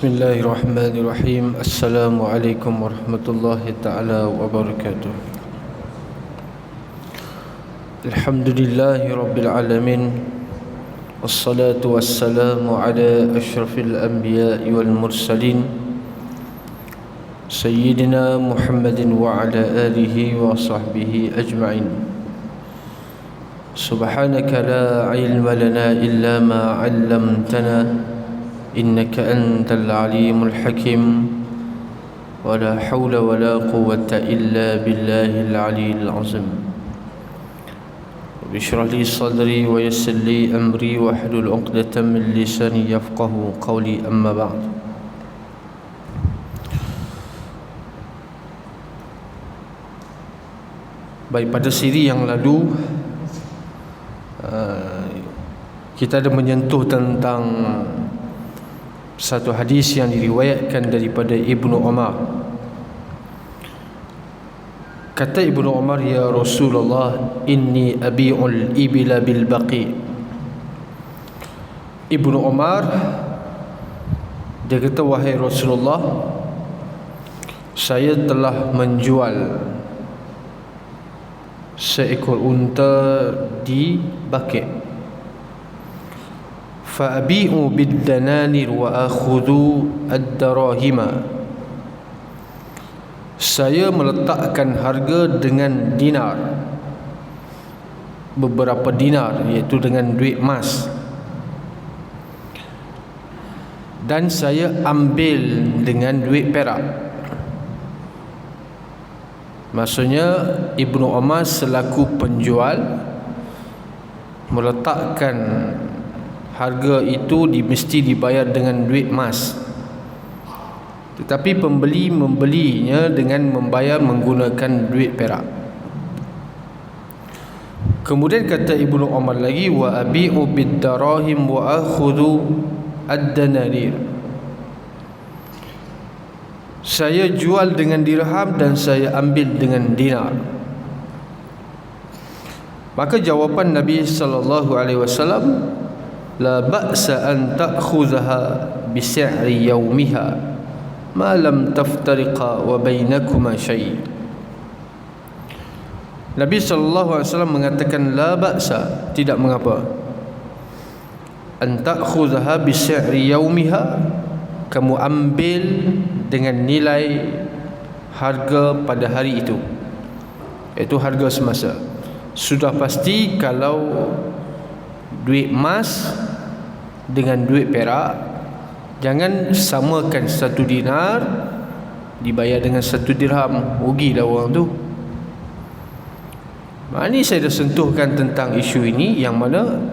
Bismillahirrahmanirrahim. Assalamualaikum warahmatullahi ta'ala wabarakatuh. Alhamdulillahi rabbil alamin. Wassalatu wassalamu ala ashrafil anbiya'i wal mursalin Sayyidina Muhammadin wa ala alihi wa sahbihi ajma'in. Subhanaka la ilma lana illa ma 'allamtana innaka antal alimul hakim. Wala hawla wala quwwata illa billahil aliyyil azim. Bishrah li sadri wa yassir li amri wa hlul 'uqdatam min lisani yafqahu qawli, amma ba'd. Baik, pada siri yang lalu kita ada menyentuh tentang satu hadis yang diriwayatkan daripada Ibnu Umar. Kata Ibnu Umar, ya Rasulullah, inni abi'ul ibila bil baqi. Ibnu Umar dia kata, wahai Rasulullah, saya telah menjual seekor unta di Baqi'. Fa'abi'u bid-dananir wa akhudhu ad-darahima. Saya meletakkan harga dengan dinar, beberapa dinar, iaitu dengan duit emas, dan saya ambil dengan duit perak. Maksudnya Ibnu Umar selaku penjual meletakkan harga itu mesti dibayar dengan duit emas, tetapi pembeli membelinya dengan membayar menggunakan duit perak. Kemudian kata Ibnu Umar lagi, wa abi'u bid-darahim wa akhudhu ad-dananir. Saya jual dengan dirham dan saya ambil dengan dinar. Maka jawapan Nabi sallallahu alaihi wasallam, la ba'sa an ta'khudhaha bi si'ri yawmiha ma lam taftariqa wa bainakuma syai'. Nabi sallallahu alaihi wasallam mengatakan, la ba'sa, tidak mengapa, an ta'khudhaha bi si'ri yawmiha, kamu ambil dengan nilai harga pada hari itu, iaitu harga semasa. Sudah pasti kalau duit emas dengan duit perak, jangan samakan satu dinar dibayar dengan satu dirham, rugilah orang tu. Ini saya dah sentuhkan tentang isu ini, yang mana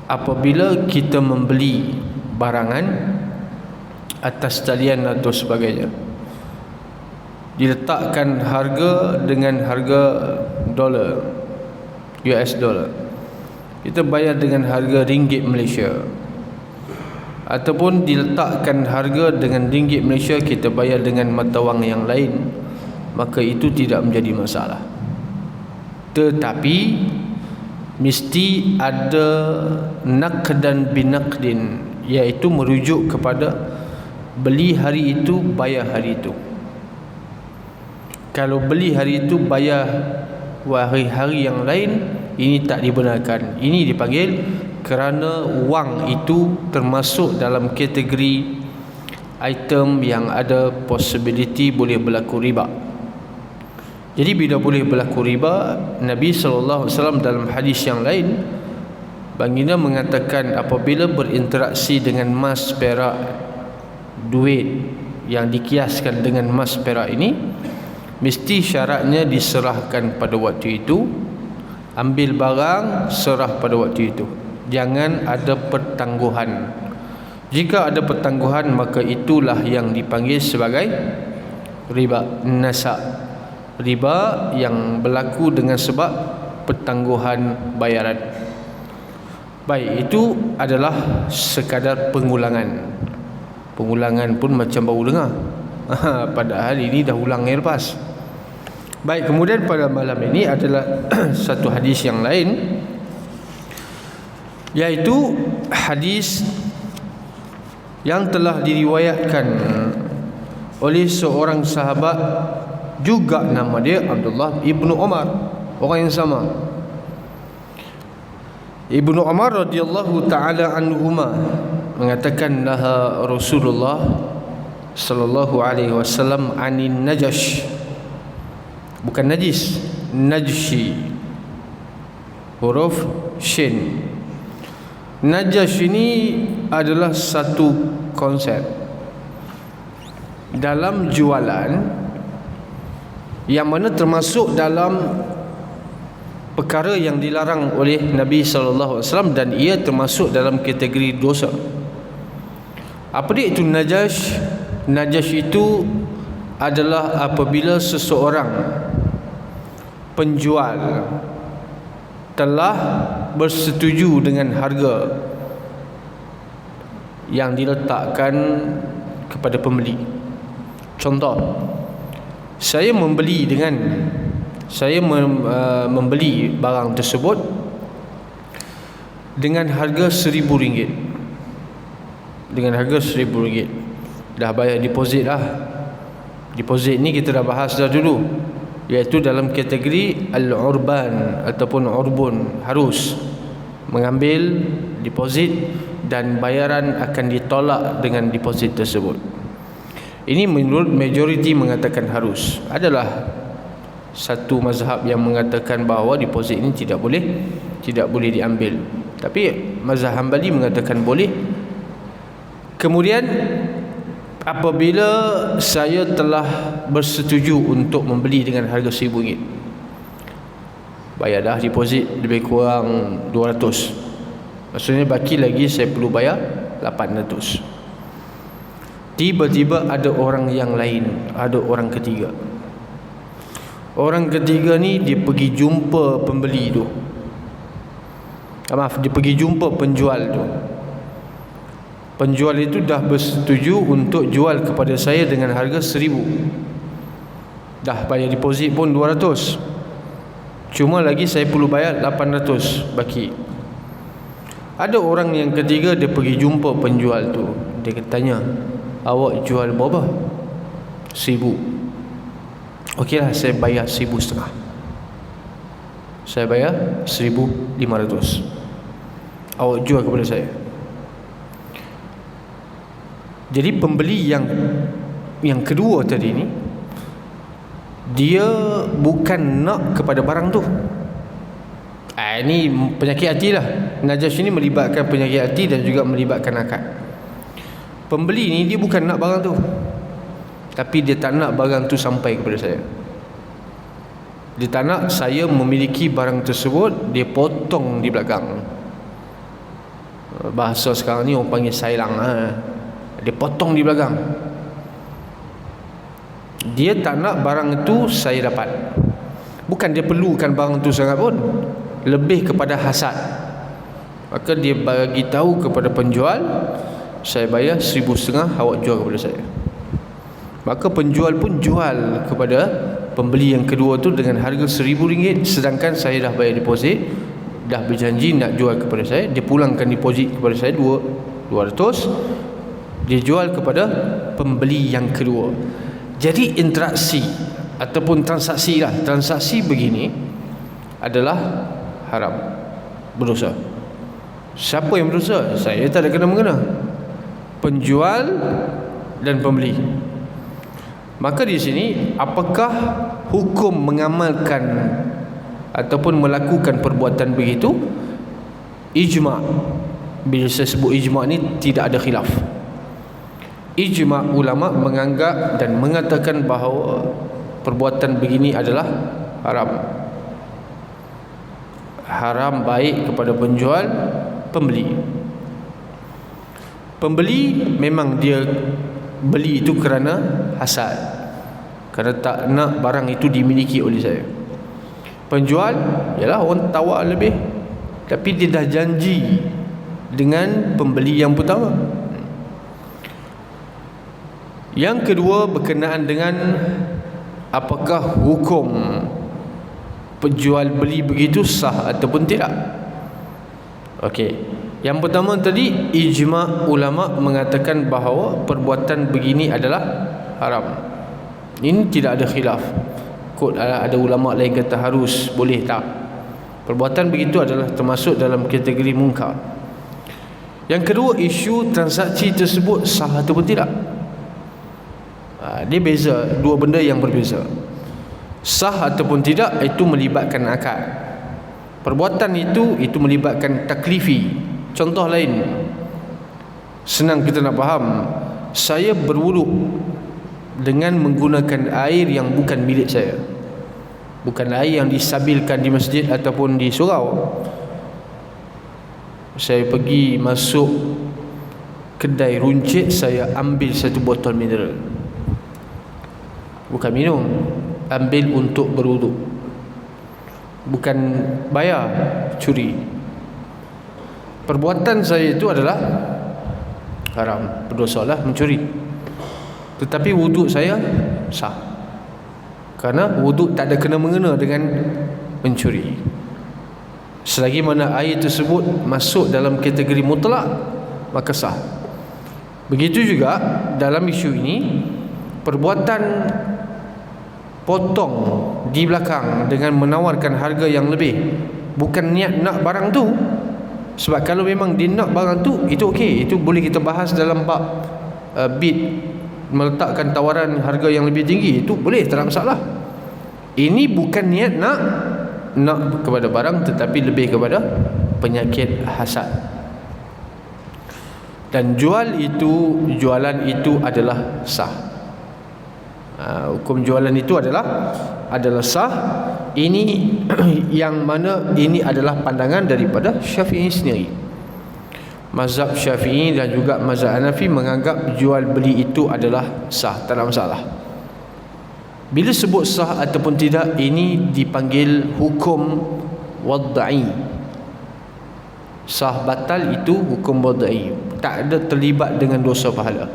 apabila kita membeli barangan atas talian atau sebagainya, diletakkan harga dengan harga dolar, US dollar, kita bayar dengan harga ringgit Malaysia, ataupun diletakkan harga dengan ringgit Malaysia, kita bayar dengan mata wang yang lain, maka itu tidak menjadi masalah. Tetapi mesti ada naqdan binaqdin, iaitu merujuk kepada beli hari itu, bayar hari itu. Kalau beli hari itu, bayar hari-hari yang lain, ini tak dibenarkan. Ini dipanggil kerana wang itu termasuk dalam kategori item yang ada possibility boleh berlaku riba. Jadi bila boleh berlaku riba, Nabi SAW dalam hadis yang lain, baginda mengatakan, apabila berinteraksi dengan emas, perak, duit yang dikiaskan dengan emas perak ini, mesti syaratnya diserahkan pada waktu itu. Ambil barang, serah pada waktu itu. Jangan ada pertangguhan. Jika ada pertangguhan, maka itulah yang dipanggil sebagai riba nasa', riba yang berlaku dengan sebab pertangguhan bayaran. Baik, itu adalah sekadar pengulangan. Pengulangan pun macam baru dengar, padahal ini dah ulang yang lepas. Baik, kemudian pada malam ini adalah satu hadis yang lain, yaitu hadis yang telah diriwayatkan oleh seorang sahabat juga nama dia Abdullah ibnu Umar, orang yang sama. Ibnu Umar radhiyallahu taala anhuma mengatakan, laha Rasulullah sallallahu alaihi wasallam anin najash, bukan najis, najshi, huruf shin. Najash ini adalah satu konsep dalam jualan yang mana termasuk dalam perkara yang dilarang oleh Nabi sallallahu alaihi wasallam, dan ia termasuk dalam kategori dosa. Apa dia itu najash? Najash itu adalah apabila seseorang penjual telah bersetuju dengan harga yang diletakkan kepada pembeli. Contoh, saya membeli barang tersebut dengan harga RM1,000. Dengan harga RM1,000. Dah bayar deposit dah. Deposit ni kita dah bahas dah dulu, iaitu dalam kategori al-urban ataupun urbun, harus mengambil deposit dan bayaran akan ditolak dengan deposit tersebut. Ini menurut majoriti mengatakan harus. Adalah satu mazhab yang mengatakan bahawa deposit ini tidak boleh diambil, tapi mazhab Hanbali mengatakan boleh. Kemudian apabila saya telah bersetuju untuk membeli dengan harga RM1,000, bayar dah deposit lebih kurang 200, maksudnya baki lagi saya perlu bayar 800. Tiba-tiba ada orang yang lain, ada orang ketiga. Orang ketiga ni dia pergi jumpa pembeli tu, dia pergi jumpa penjual tu. Penjual itu dah bersetuju untuk jual kepada saya dengan harga RM1,000. Dah bayar deposit pun 200, cuma lagi saya perlu bayar 800 baki. Ada orang yang ketiga, dia pergi jumpa penjual tu. Dia tanya, awak jual berapa? RM1,000. Okeylah, saya bayar RM1,500. Saya bayar RM1,500. Awak jual kepada saya. Jadi pembeli yang kedua tadi ni, dia bukan nak kepada barang tu. Ini penyakit hati lah. Najash ini melibatkan penyakit hati dan juga melibatkan akad. Pembeli ni dia bukan nak barang tu, tapi dia tak nak barang tu sampai kepada saya. Dia tak nak saya memiliki barang tersebut. Dia potong di belakang. Bahasa sekarang ni orang panggil sailang. Dia potong di belakang. Dia tak nak barang itu saya dapat. Bukan dia perlukan barang itu sangat pun, lebih kepada hasad. Maka dia bagi tahu kepada penjual, saya bayar RM1,500, awak jual kepada saya. Maka penjual pun jual kepada pembeli yang kedua tu dengan harga RM1,000, sedangkan saya dah bayar deposit, dah berjanji nak jual kepada saya. Dia pulangkan deposit kepada saya 200. Dia jual kepada pembeli yang kedua. Jadi interaksi ataupun transaksi lah, transaksi begini adalah haram, berdosa. Siapa yang berdosa? Saya tak ada kena-mengena, penjual dan pembeli. Maka di sini, apakah hukum mengamalkan ataupun melakukan perbuatan begitu? Ijma'. Bila saya sebut ijma' ni, tidak ada khilaf. Ijma' ulama' menganggap dan mengatakan bahawa perbuatan begini adalah haram. Haram baik kepada penjual, pembeli. Pembeli memang dia beli itu kerana hasad, kerana tak nak barang itu dimiliki oleh saya. Penjual, yalah orang tawar lebih, tapi dia dah janji dengan pembeli yang pertama. Yang kedua berkenaan dengan apakah hukum penjual beli begitu sah ataupun tidak. Okey, Yang pertama tadi, ijma' ulama mengatakan bahawa perbuatan begini adalah haram. Ini tidak ada khilaf. Kot ada ulama lain kata harus, boleh, tak. Perbuatan begitu adalah termasuk dalam kategori mungkar. Yang kedua, isu transaksi tersebut sah ataupun tidak. Dia beza, dua benda yang berbeza. Sah ataupun tidak itu melibatkan akad. Perbuatan itu melibatkan taklifi. Contoh lain, senang kita nak faham. Saya berwuduk dengan menggunakan air yang bukan milik saya, bukan air yang disabilkan di masjid ataupun di surau. Saya pergi masuk kedai runcit, saya ambil satu botol mineral, bukan minum, ambil untuk berwuduk, bukan bayar, curi. Perbuatan saya itu adalah haram, berdosa lah mencuri. Tetapi wuduk saya sah, karena wuduk tak ada kena-mengena dengan mencuri. Selagi mana air tersebut masuk dalam kategori mutlak, maka sah. Begitu juga dalam isu ini, perbuatan potong di belakang dengan menawarkan harga yang lebih, bukan niat nak barang tu. Sebab kalau memang dia nak barang tu, itu okey, itu boleh kita bahas dalam bab bid, meletakkan tawaran harga yang lebih tinggi, itu boleh, tak ada masalah. Ini bukan niat nak kepada barang, tetapi lebih kepada penyakit hasad. Dan jualan itu adalah sah. Hukum jualan itu adalah sah. Ini yang mana ini adalah pandangan daripada Syafi'i sendiri. Mazhab Syafi'i dan juga mazhab Hanafi menganggap jual beli itu adalah sah, tak ada masalah. Bila sebut sah ataupun tidak, ini dipanggil hukum wad'i. Sah batal itu hukum wad'i, tak ada terlibat dengan dosa pahala.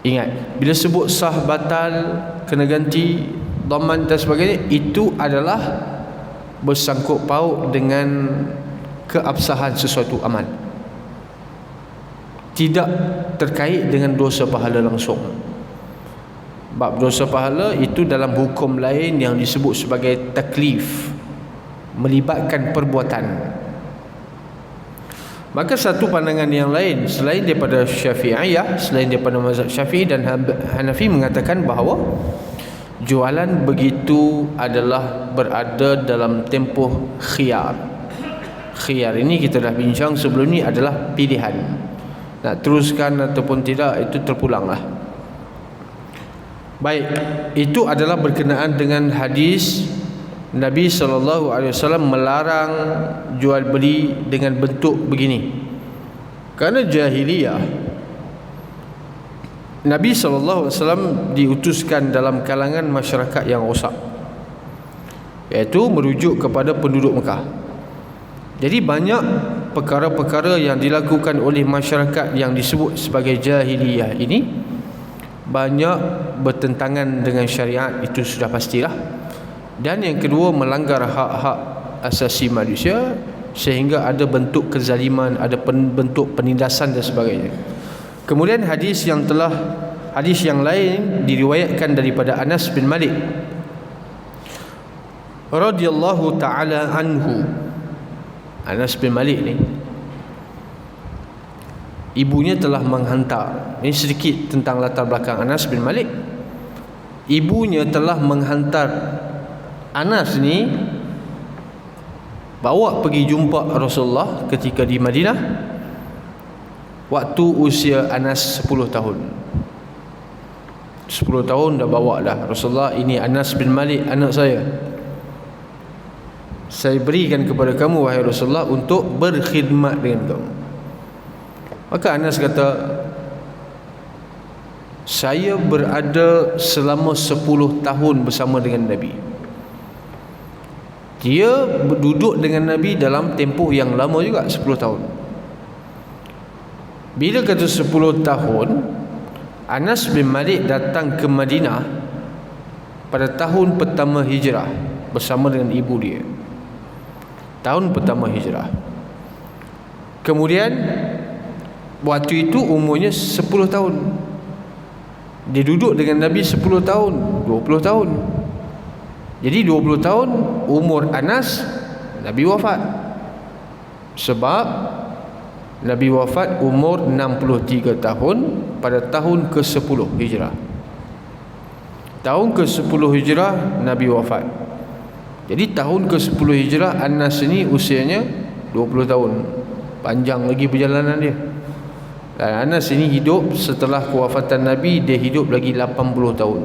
Ingat, bila sebut sah batal, kena ganti, dhaman dan sebagainya, itu adalah bersangkut paut dengan keabsahan sesuatu amal, tidak terkait dengan dosa pahala langsung. Bab dosa pahala itu dalam hukum lain yang disebut sebagai taklif, melibatkan perbuatan. Maka satu pandangan yang lain selain daripada Syafi'iyah, selain daripada mazhab Syafi'i dan Hanafi, mengatakan bahawa jualan begitu adalah berada dalam tempoh khiyar. Khiyar ini kita dah bincang sebelum ni, adalah pilihan. Nak teruskan ataupun tidak, itu terpulanglah. Baik, itu adalah berkenaan dengan hadis Nabi SAW melarang jual beli dengan bentuk begini. Kerana jahiliyah, Nabi SAW diutuskan dalam kalangan masyarakat yang rosak, iaitu merujuk kepada penduduk Mekah. Jadi banyak perkara-perkara yang dilakukan oleh masyarakat yang disebut sebagai jahiliyah ini banyak bertentangan dengan syariat, itu sudah pastilah. Dan yang kedua, melanggar hak-hak asasi manusia, sehingga ada bentuk kezaliman, ada bentuk penindasan dan sebagainya. Kemudian hadis yang lain diriwayatkan daripada Anas bin Malik radhiyallahu taala anhu. Anas bin Malik ni, ibunya telah menghantar, ini sedikit tentang latar belakang Anas bin Malik. Ibunya telah menghantar Anas ni, bawa pergi jumpa Rasulullah ketika di Madinah, waktu usia Anas 10 tahun. 10 tahun dah bawa dah Rasulullah, ini Anas bin Malik, anak saya berikan kepada kamu wahai Rasulullah untuk berkhidmat dengan kamu. Maka Anas kata, saya berada selama 10 tahun bersama dengan Nabi. Dia duduk dengan Nabi dalam tempoh yang lama juga, 10 tahun. Bila kata 10 tahun, Anas bin Malik datang ke Madinah pada tahun pertama hijrah bersama dengan ibu dia. Tahun pertama hijrah. Kemudian waktu itu umurnya 10 tahun. Dia duduk dengan Nabi 10 tahun, 20 tahun. Jadi 20 tahun umur Anas, Nabi wafat. Sebab Nabi wafat umur 63 tahun pada tahun ke-10 Hijrah. Tahun ke-10 Hijrah Nabi wafat. Jadi tahun ke-10 Hijrah Anas ini usianya 20 tahun. Panjang lagi perjalanan dia. Dan Anas ini hidup setelah kewafatan Nabi, dia hidup lagi 80 tahun.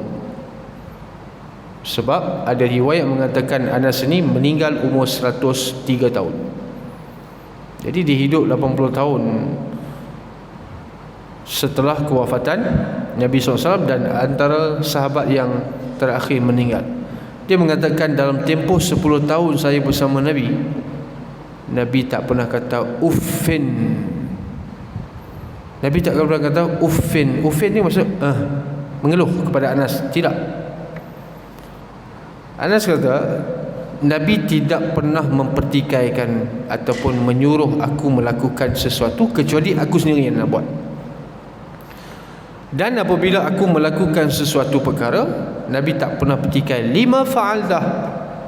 Sebab ada riwayat mengatakan Anas ini meninggal umur 103 tahun. Jadi dia hidup 80 tahun setelah kewafatan Nabi SAW, dan antara sahabat yang terakhir meninggal. Dia mengatakan dalam tempoh 10 tahun saya bersama Nabi, Nabi tak pernah kata uffin. Nabi tak pernah kata uffin. Uffin ni maksud mengeluh kepada Anas. Tidak. Anas kata Nabi tidak pernah mempertikaikan ataupun menyuruh aku melakukan sesuatu kecuali aku sendiri yang nak buat. Dan apabila aku melakukan sesuatu perkara, Nabi tak pernah petikai. Lima fa'aldah.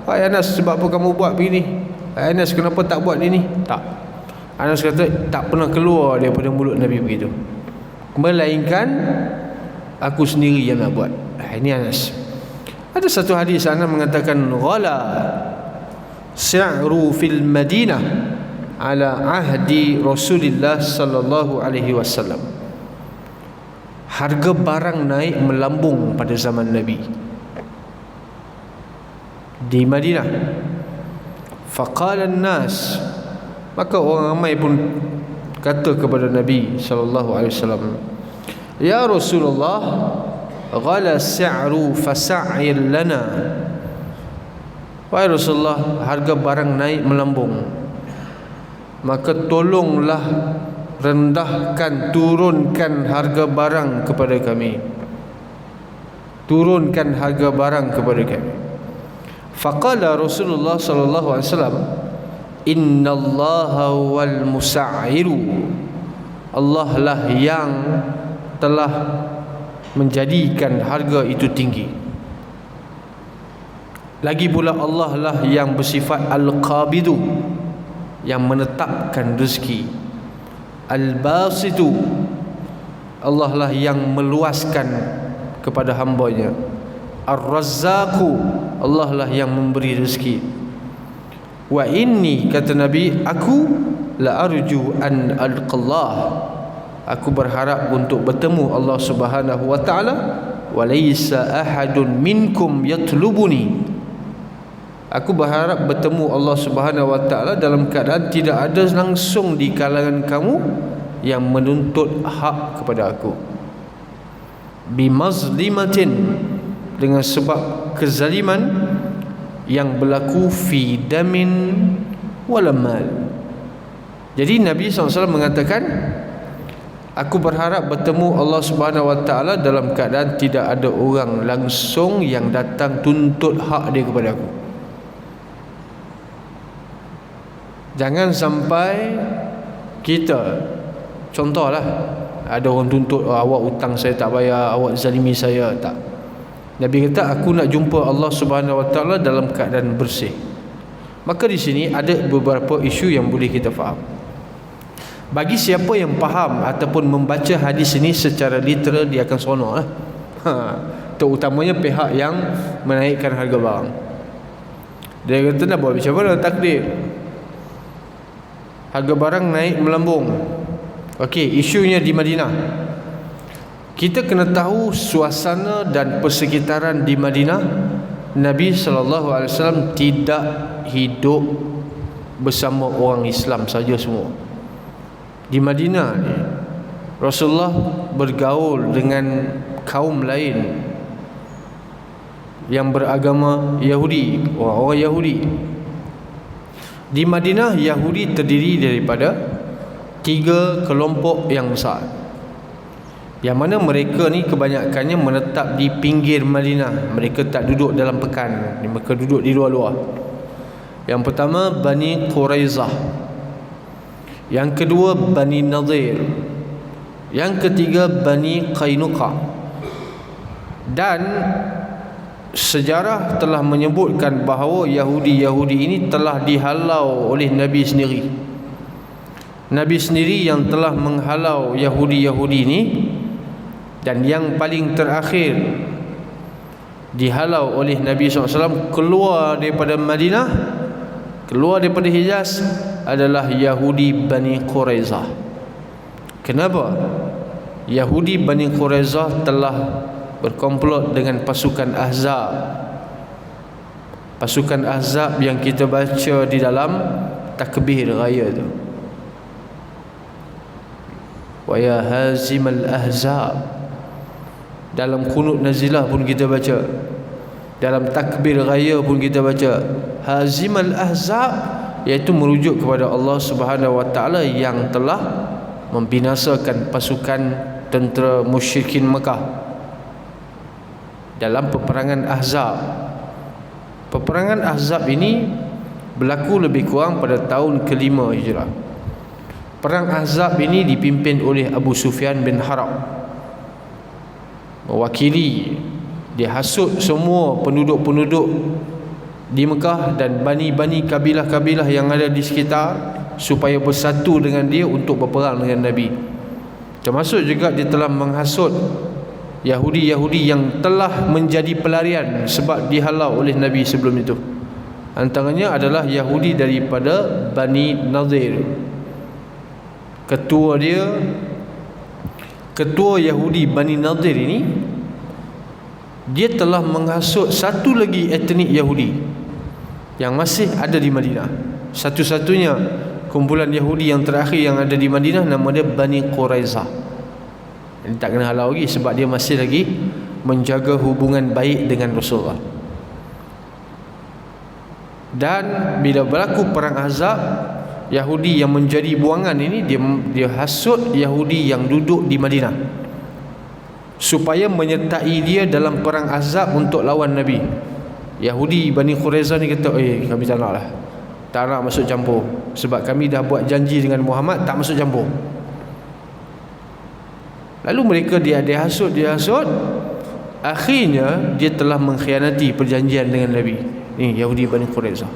Hai Anas, sebab apa kamu buat begini? Hai Anas, kenapa tak buat ini? Tak. Anas kata tak pernah keluar daripada mulut Nabi begitu, melainkan aku sendiri yang nak buat. Ini Anas. Ada satu hadis Anas mengatakan ghala sa'ru fil Madinah ala ahdi Rasulullah sallallahu alaihi wasallam. Harga barang naik melambung pada zaman Nabi di Madinah. Faqala an-nas, maka orang ramai pun kata kepada Nabi sallallahu alaihi wasallam, ya Rasulullah, ghala sa'ru fasa'ir lana. Wahai Rasulullah, harga barang naik melambung, maka tolonglah rendahkan, turunkan harga barang kepada kami. Turunkan harga barang kepada kami. Faqala Rasulullah sallallahu alaihi wasallam, innallaha wal musa''iru. Allah lah yang telah menjadikan harga itu tinggi. Lagi pula Allah lah yang bersifat al-qabidu, yang menetapkan rezeki. Al-basitu, Allah lah yang meluaskan kepada hambanya. Ar-razzaqu, Allah lah yang memberi rezeki. Wa inni, kata Nabi, aku la arju an alqallah, aku berharap untuk bertemu Allah Subhanahu wa taala. Wa laysa ahadun minkum yatlubuni, aku berharap bertemu Allah Subhanahu wa taala dalam keadaan tidak ada langsung di kalangan kamu yang menuntut hak kepada aku. Bimazlimatin, dengan sebab kezaliman yang berlaku fi damin wala mal. Jadi Nabi SAW mengatakan, aku berharap bertemu Allah Subhanahu wa taala dalam keadaan tidak ada orang langsung yang datang tuntut hak dia kepada aku. Jangan sampai kita, contohlah, ada orang tuntut, awak hutang saya tak bayar, awak zalimi saya. Tak. Nabi kata aku nak jumpa Allah Subhanahu wa taala dalam keadaan bersih. Maka di sini ada beberapa isu yang boleh kita faham. Bagi siapa yang faham ataupun membaca hadis ini secara literal, dia akan seronok lah. Terutamanya pihak yang menaikkan harga barang. Dia kata nak buat macam mana takdir? Harga barang naik melambung. Okey, isunya di Madinah. Kita kena tahu suasana dan persekitaran di Madinah. Nabi SAW tidak hidup bersama orang Islam saja semua. Di Madinah ni, Rasulullah bergaul dengan kaum lain yang beragama Yahudi, orang-orang Yahudi. Di Madinah, Yahudi terdiri daripada 3 kelompok yang besar, yang mana mereka ni kebanyakannya menetap di pinggir Madinah. Mereka tak duduk dalam pekan, mereka duduk di luar-luar. Yang pertama Bani Quraizah. Yang kedua Bani Nadir. Yang ketiga Bani Qainuqa. Dan sejarah telah menyebutkan bahawa Yahudi-Yahudi ini telah dihalau oleh Nabi sendiri. Nabi sendiri yang telah menghalau Yahudi-Yahudi ini. Dan yang paling terakhir dihalau oleh Nabi SAW keluar daripada Madinah, keluar daripada Hijaz, adalah Yahudi Bani Quraizah. Kenapa? Yahudi Bani Quraizah telah berkomplot dengan pasukan Ahzab. Pasukan Ahzab yang kita baca di dalam takbir raya tu. Wa ya hazimal ahzab. Dalam kunut nazilah pun kita baca, dalam takbir raya pun kita baca hazimal ahzab, iaitu merujuk kepada Allah Subhanahu wa taala yang telah membinasakan pasukan tentera musyrikin Mekah dalam peperangan Ahzab. Peperangan Ahzab ini berlaku lebih kurang pada tahun ke-5 Hijrah. Perang Ahzab ini dipimpin oleh Abu Sufyan bin Harb, mewakili, dia hasut semua penduduk-penduduk di Mekah dan bani-bani kabilah-kabilah yang ada di sekitar supaya bersatu dengan dia untuk berperang dengan Nabi. Termasuk juga dia telah menghasut Yahudi-Yahudi yang telah menjadi pelarian sebab dihalau oleh Nabi sebelum itu. Antaranya adalah Yahudi daripada Bani Nadir. Ketua Yahudi Bani Nadir ini, dia telah menghasut satu lagi etnik Yahudi yang masih ada di Madinah. Satu-satunya kumpulan Yahudi yang terakhir yang ada di Madinah, nama dia Bani Quraizah. Ini tak kena halau lagi sebab dia masih lagi menjaga hubungan baik dengan Rasulullah. Dan bila berlaku perang Ahzab, Yahudi yang menjadi buangan ini, dia hasut Yahudi yang duduk di Madinah supaya menyertai dia dalam perang Ahzab untuk lawan Nabi. Yahudi Bani Quraizah ni kata, kami tak nak lah, tak nak masuk campur, sebab kami dah buat janji dengan Muhammad tak masuk campur. Lalu mereka dia hasut. Akhirnya dia telah mengkhianati perjanjian dengan Nabi. Ni Yahudi Bani Quraizah.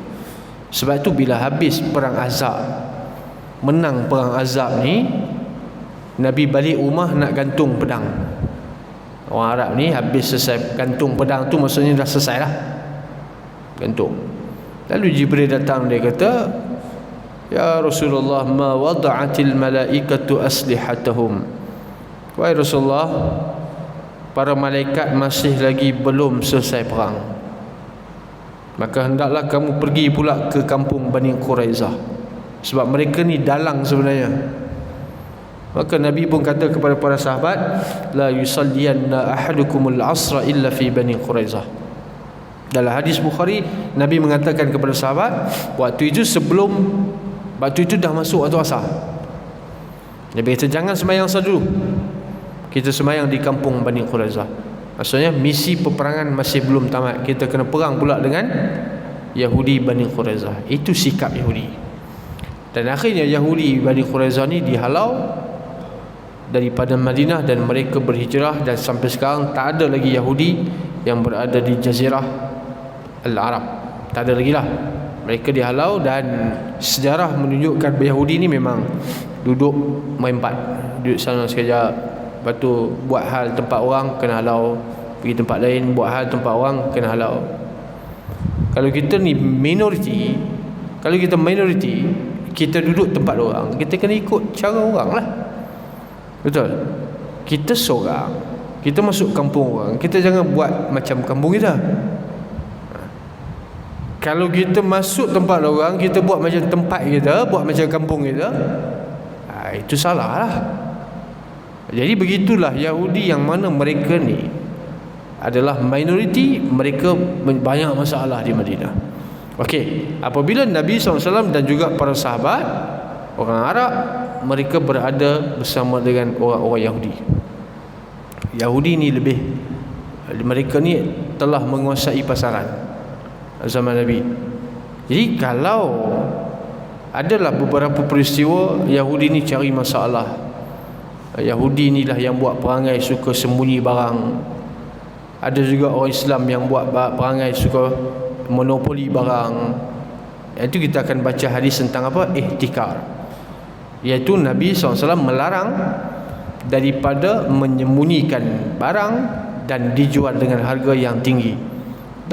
Sebab itu bila habis perang Ahzab, menang perang Ahzab ni, Nabi balik rumah nak gantung pedang. Orang Arab ni habis selesai gantung pedang tu, maksudnya dah selesai lah gantung. Lalu Jibril datang, dia kata, ya Rasulullah, ma wada'atil malaikatu aslihatahum. Wahai Rasulullah, para malaikat masih lagi belum selesai perang, maka hendaklah kamu pergi pula ke kampung Bani Quraizah, sebab mereka ni dalang sebenarnya. Maka Nabi pun kata kepada para sahabat, la yusalliyanna ahadukumul asra illa fi Bani Quraizah. Dalam hadis Bukhari, Nabi mengatakan kepada sahabat, waktu itu dah masuk waktu asar. Nabi kata, jangan sembahyang asar dulu, kita sembahyang di kampung Bani Quraizah. Maksudnya misi peperangan masih belum tamat, kita kena perang pula dengan Yahudi Bani Quraizah. Itu sikap Yahudi. Dan akhirnya Yahudi Bani Quraizah ni dihalau daripada Madinah dan mereka berhijrah, dan sampai sekarang tak ada lagi Yahudi yang berada di Jazirah Al-Arab. Tak ada lagi lah. Mereka dihalau, dan sejarah menunjukkan Yahudi ni memang duduk main-empat, duduk sana sekejap, lepas tu buat hal tempat orang kena halau, pergi tempat lain buat hal tempat orang kena halau. Kalau kita ni minoriti, kita duduk tempat orang, kita kena ikut cara orang lah. Betul? Kita seorang, kita masuk kampung orang, kita jangan buat macam kampung kita. Kalau kita masuk tempat orang, kita buat macam tempat kita, buat macam kampung kita, itu salah lah. Jadi begitulah Yahudi yang mana mereka ni adalah minoriti, mereka banyak masalah di Madinah. Okey, apabila Nabi SAW dan juga para sahabat orang Arab, mereka berada bersama dengan orang-orang Yahudi. Yahudi ni mereka ni telah menguasai pasaran zaman Nabi. Jadi kalau Adalah beberapa peristiwa Yahudi ni cari masalah. Yahudi ni lah yang buat perangai suka sembunyi barang. Ada juga orang Islam yang buat perangai suka monopoli barang. Itu kita akan baca hadis tentang apa? Ihtikar. Iaitu Nabi SAW melarang daripada menyembunyikan barang dan dijual dengan harga yang tinggi.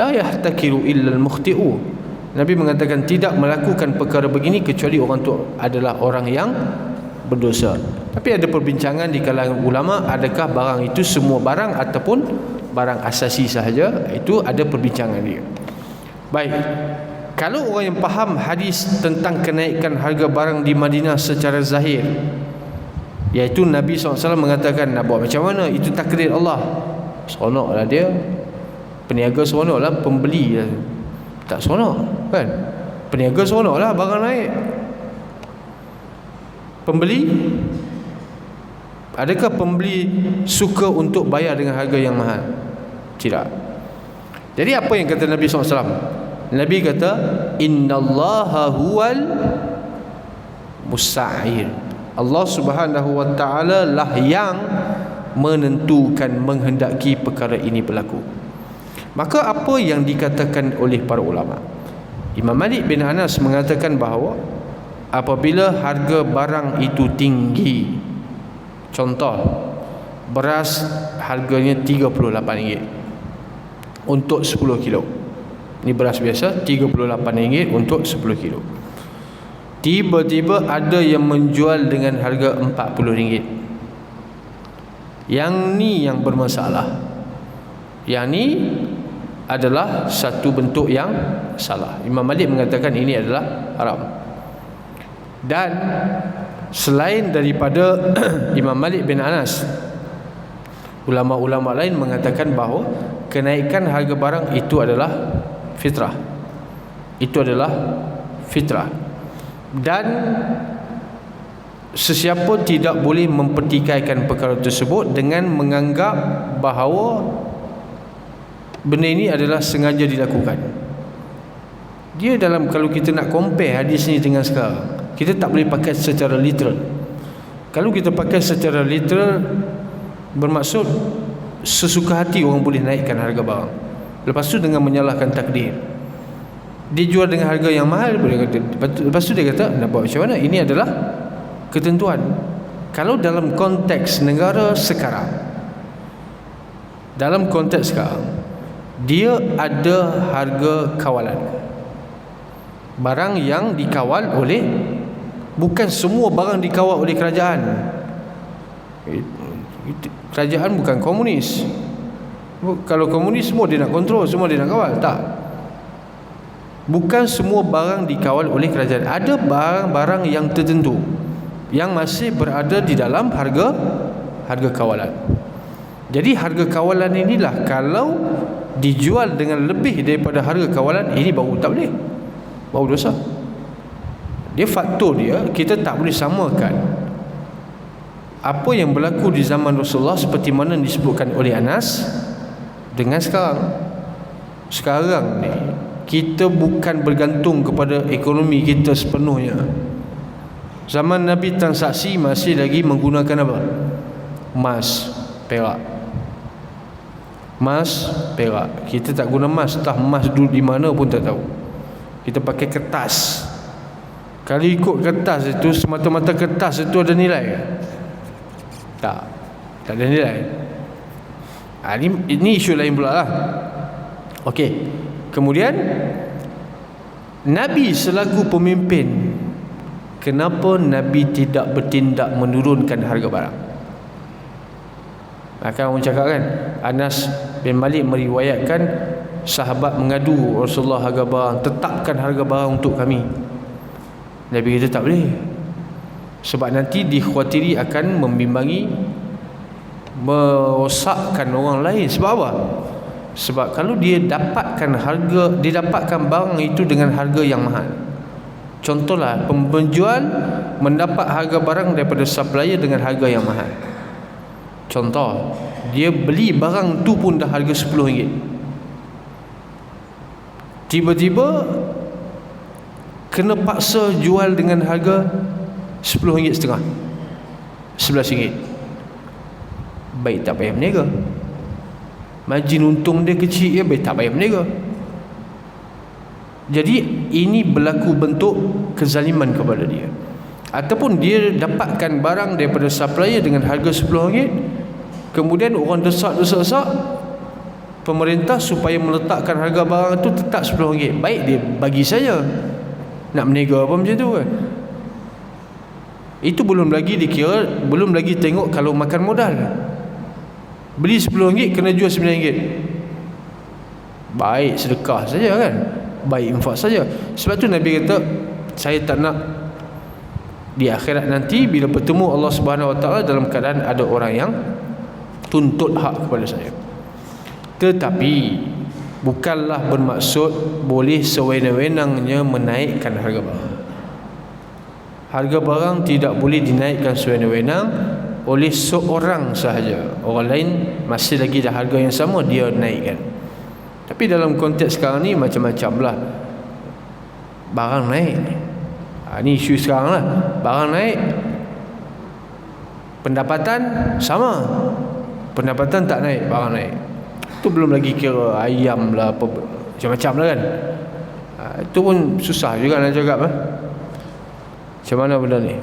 La yahtakiru illa al-mukhti'u. Nabi mengatakan tidak melakukan perkara begini kecuali orang tu adalah orang yang berdosa. Tapi ada perbincangan di kalangan ulama, adakah barang itu semua barang ataupun barang asasi sahaja? Itu ada perbincangan dia. Baik, kalau orang yang faham hadis tentang kenaikan harga barang di Madinah secara zahir, iaitu Nabi SAW mengatakan nak buat macam mana, itu takdir Allah. Seronoklah dia, peniaga seronoklah, pembeli tak seronok kan? Peniaga seronoklah barang naik, pembeli, adakah pembeli suka untuk bayar dengan harga yang mahal? Tidak. Jadi apa yang kata Nabi SAW? Nabi kata innallaha huwal musa'ir. Allah Subhanahu wa ta'ala lah yang menentukan, menghendaki perkara ini berlaku. Maka apa yang dikatakan oleh para ulama? Imam Malik bin Anas mengatakan bahawa apabila harga barang itu tinggi, contoh beras harganya RM38 untuk 10 kilo. Ini beras biasa, RM38 untuk 10 kilo. Tiba-tiba ada yang menjual dengan harga RM40. Yang ni yang bermasalah. Yang ni adalah satu bentuk yang salah. Imam Malik mengatakan ini adalah haram. Dan selain daripada Imam Malik bin Anas, ulama-ulama lain mengatakan bahawa kenaikan harga barang itu adalah fitrah. Itu adalah fitrah. Dan sesiapa tidak boleh mempertikaikan perkara tersebut dengan menganggap bahawa benda ini adalah sengaja dilakukan. Dia dalam, kalau kita nak compare hadis ni dengan sekarang, kita tak boleh pakai secara literal. Kalau kita pakai secara literal, bermaksud sesuka hati orang boleh naikkan harga barang. Lepas tu dengan menyalahkan takdir, dia jual dengan harga yang mahal, boleh kata. Lepas tu dia kata nak buat macam mana? Ini adalah ketentuan. Kalau dalam konteks negara sekarang, dalam konteks sekarang, dia ada harga kawalan. Barang yang dikawal oleh, bukan semua barang dikawal oleh kerajaan. Kerajaan bukan komunis. Kalau komunis semua dia nak kontrol, semua dia nak kawal. Tak. Bukan semua barang dikawal oleh kerajaan. Ada barang-barang yang tertentu yang masih berada di dalam harga kawalan. Jadi harga kawalan inilah kalau dijual dengan lebih daripada harga kawalan, ini baru tak boleh, baru dosa. Dia faktor dia, kita tak boleh samakan apa yang berlaku di zaman Rasulullah seperti mana disebutkan oleh Anas dengan sekarang. Sekarang ni kita bukan bergantung kepada ekonomi kita sepenuhnya. Zaman Nabi transaksi masih lagi menggunakan apa? Emas, perak. Emas, perak. Kita tak guna emas, entah emas duduk di mana pun tak tahu. Kita pakai kertas. Kalau ikut kertas itu, semata-mata kertas itu ada nilai? Tak ada nilai. Ini isu lain pula lah. Okey. Kemudian Nabi selaku pemimpin, kenapa Nabi tidak bertindak menurunkan harga barang? Akan orang cakap kan, Anas bin Malik meriwayatkan sahabat mengadu Rasulullah harga barang, tetapkan harga barang untuk kami. Nabi kata tak boleh, sebab nanti dikhawatiri akan membimbangi, merosakkan orang lain. Sebab apa? Sebab kalau dia dapatkan barang itu dengan harga yang mahal. Contohlah, penjual mendapat harga barang daripada supplier dengan harga yang mahal. Contoh, dia beli barang tu pun dah harga RM10. Tiba-tiba kena paksa jual dengan harga RM10.5, RM11. Baik tak payah berniaga. Margin untung dia kecil, baik tak payah berniaga. Jadi ini berlaku bentuk kezaliman kepada dia. Ataupun dia dapatkan barang daripada supplier dengan harga RM10, kemudian orang desak-desak pemerintah supaya meletakkan harga barang itu tetap RM10. Baik dia bagi saya, nak berniaga apa macam tu kan. Itu belum lagi dikira, belum lagi tengok kalau makan modal. Beli RM10 kena jual RM9. Baik sedekah saja kan, baik infak saja. Sebab tu Nabi kata, saya tak nak di akhirat nanti bila bertemu Allah Subhanahu Wa Taala dalam keadaan ada orang yang tuntut hak kepada saya. Tetapi bukanlah bermaksud boleh sewenang-wenangnya menaikkan harga barang. Harga barang tidak boleh dinaikkan sewenang-wenang oleh seorang sahaja. Orang lain masih lagi dah harga yang sama, dia naikkan. Tapi dalam konteks sekarang ni macam-macam lah. Barang naik. Ni isu sekarang lah. Barang naik, pendapatan sama, pendapatan tak naik, barang naik. Itu belum lagi kira ayam lah, apa, macam-macam lah kan. Itu pun susah juga nak cakap macam mana benda ni.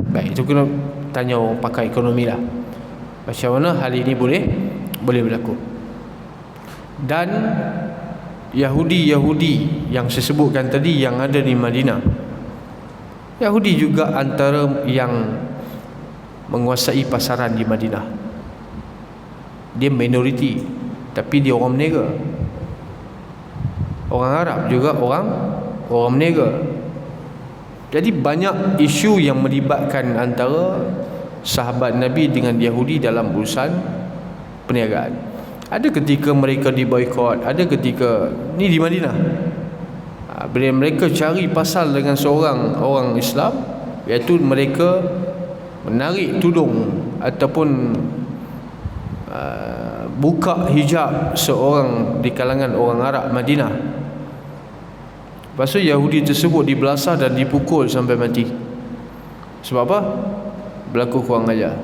Baik, itu kena tanya orang pakar ekonomi lah, macam mana hal ini boleh berlaku. Dan Yahudi yang saya sebutkan tadi yang ada di Madinah, Yahudi juga antara yang menguasai pasaran di Madinah. Dia minoriti, tapi dia orang berniaga. Orang Arab juga orang berniaga. Jadi banyak isu yang melibatkan antara sahabat Nabi dengan Yahudi dalam urusan perniagaan. Ada ketika mereka diboikot, ada ketika ni di Madinah, bila mereka cari pasal dengan seorang orang Islam, iaitu mereka menarik tudung ataupun buka hijab seorang di kalangan orang Arab Madinah. Lepas tu Yahudi tersebut dibelasah dan dipukul sampai mati. Sebab apa? Berlaku kurang ajar.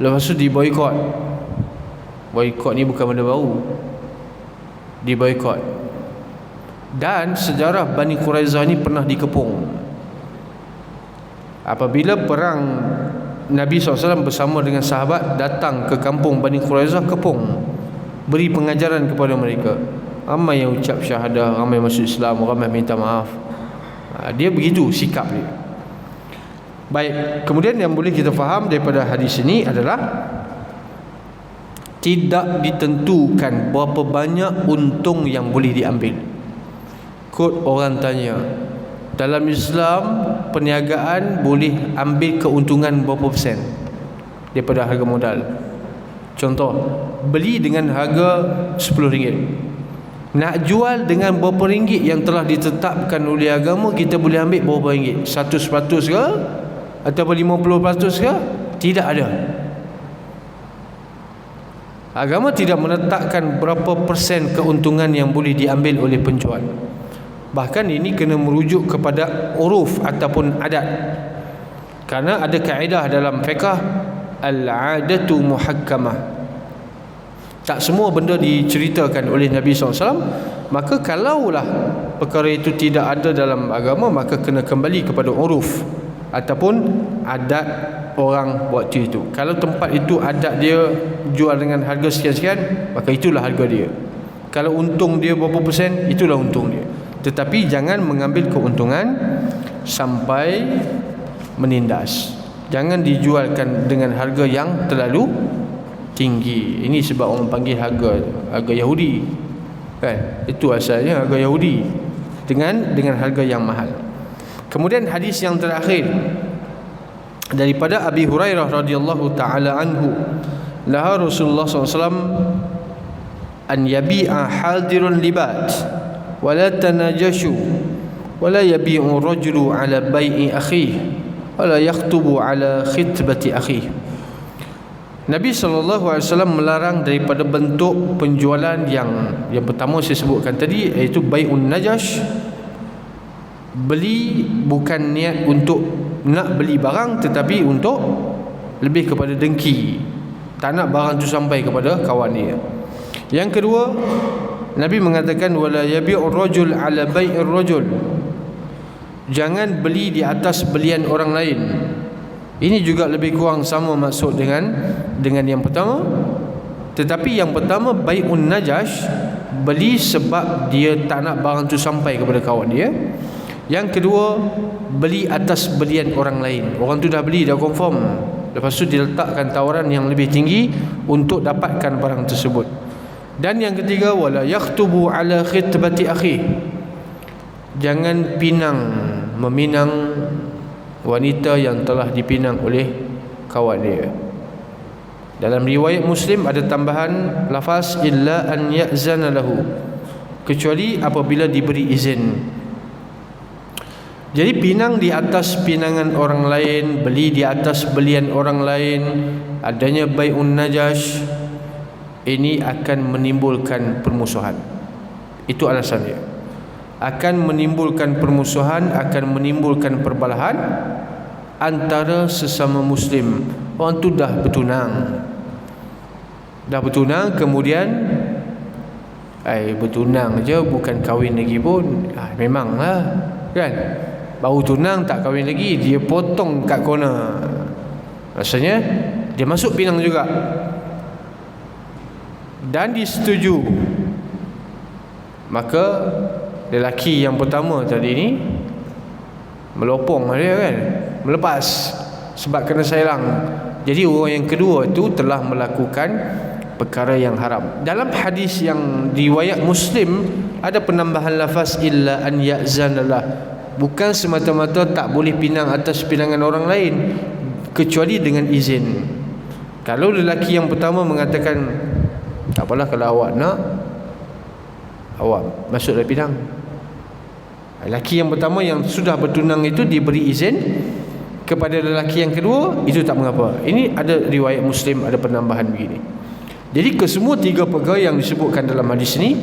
Lepas tu diboikot. Boikot ni bukan benda baru, diboikot. Dan sejarah Bani Quraizah ni pernah dikepung. Apabila perang, Nabi SAW bersama dengan sahabat datang ke kampung Bani Quraizah, kepung, beri pengajaran kepada mereka. Ramai yang ucap syahadah, ramai masuk Islam, ramai minta maaf. Dia begitu sikap dia. Baik, kemudian yang boleh kita faham daripada hadis ini adalah tidak ditentukan berapa banyak untung yang boleh diambil. Kod orang tanya, dalam Islam perniagaan boleh ambil keuntungan berapa persen daripada harga modal? Contoh, beli dengan harga RM10, nak jual dengan berapa ringgit yang telah ditetapkan oleh agama, kita boleh ambil berapa ringgit? 100% ke? Atau 50% ke? Tidak ada. Agama tidak menetapkan berapa persen keuntungan yang boleh diambil oleh penjual. Bahkan ini kena merujuk kepada uruf ataupun adat. Karena ada kaedah dalam fiqh, al-'adatu muhakkamah. Tak semua benda diceritakan oleh Nabi SAW. Maka kalaulah perkara itu tidak ada dalam agama, maka kena kembali kepada uruf ataupun adat orang waktu itu. Kalau tempat itu adat dia jual dengan harga sekian-sekian, maka itulah harga dia. Kalau untung dia berapa persen, itulah untung dia. Tetapi jangan mengambil keuntungan sampai menindas. Jangan dijualkan dengan harga yang terlalu tinggi. Ini sebab orang panggil harga Yahudi kan? Itu asalnya harga Yahudi dengan harga yang mahal. Kemudian hadis yang terakhir daripada Abi Hurairah radhiyallahu taala anhu, laha Rasulullah SAW an yabi'a hadirun libat wala tanajashu wala yabi'u rajulu ala bai'i akhihi wala yakhtubu ala khitbati akhihi. Nabi SAW melarang daripada bentuk penjualan yang pertama saya sebutkan tadi, iaitu bai'un najash, Beli bukan niat untuk nak beli barang, tetapi untuk lebih kepada dengki, tak nak barang tu sampai kepada kawan dia. Yang kedua, Nabi mengatakan wala yabi'ur rajul ala bai'ir rajul, jangan beli di atas belian orang lain. Ini juga lebih kurang sama maksud dengan yang pertama, tetapi yang pertama bai'un najash, beli sebab dia tak nak barang tu sampai kepada kawan dia. Yang kedua, beli atas belian orang lain. Orang tu dah beli, dah confirm, lepas tu dia letakkan tawaran yang lebih tinggi untuk dapatkan barang tersebut. Dan yang ketiga, wala yakhtubu ala khitbati akhi, jangan meminang wanita yang telah dipinang oleh kawan dia. Dalam riwayat Muslim ada tambahan lafaz illa an ya'zana lahu, kecuali apabila diberi izin. Jadi pinang di atas pinangan orang lain, beli di atas belian orang lain, adanya bai'un najash, ini akan menimbulkan permusuhan. Itu alasannya. Akan menimbulkan permusuhan, akan menimbulkan perbalahan antara sesama Muslim. Orang tu dah bertunang, kemudian bertunang je, bukan kahwin lagi pun. Memanglah, kan? Baru tunang tak kahwin lagi, dia potong kat corner. Maksudnya dia masuk pinang juga. Dan disetujui. Maka lelaki yang pertama tadi ni melopong dia, kan, melepas sebab kena sailang. Jadi orang yang kedua tu telah melakukan perkara yang haram. Dalam hadis yang riwayat Muslim ada penambahan lafaz illa an ya'zanalah, bukan semata-mata tak boleh pinang atas pinangan orang lain, kecuali dengan izin. Kalau lelaki yang pertama mengatakan tak apalah, kalau awak nak, awak masuklah pinang. Lelaki yang pertama yang sudah bertunang itu diberi izin kepada lelaki yang kedua, itu tak mengapa. Ini ada riwayat Muslim, ada penambahan begini. Jadi kesemua tiga perkara yang disebutkan dalam hadis ini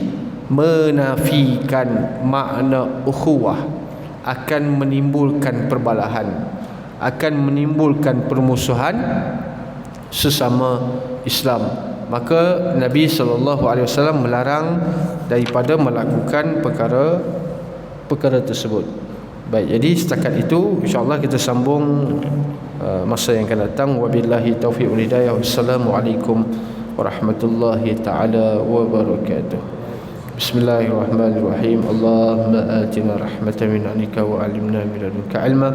menafikan makna ukhuwah, akan menimbulkan perbalahan, akan menimbulkan permusuhan sesama Islam. Maka Nabi SAW melarang daripada melakukan perkara tersebut. Baik, jadi setakat itu, insya-Allah kita sambung masa yang akan datang. Wabillahi taufiq wal hidayah. Wassalamualaikum warahmatullahi taala wabarakatuh. Bismillahirrahmanirrahim. Allahumma atina rahmatan min indika wa 'allimna min ladunka 'ilma.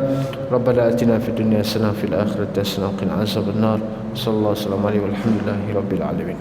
Rabbana atina fid dunya hasanah fil akhirati hasanah wa qina azabannar. Sallallahu alaihi wa sallam, walhamdulillahi rabbil alamin.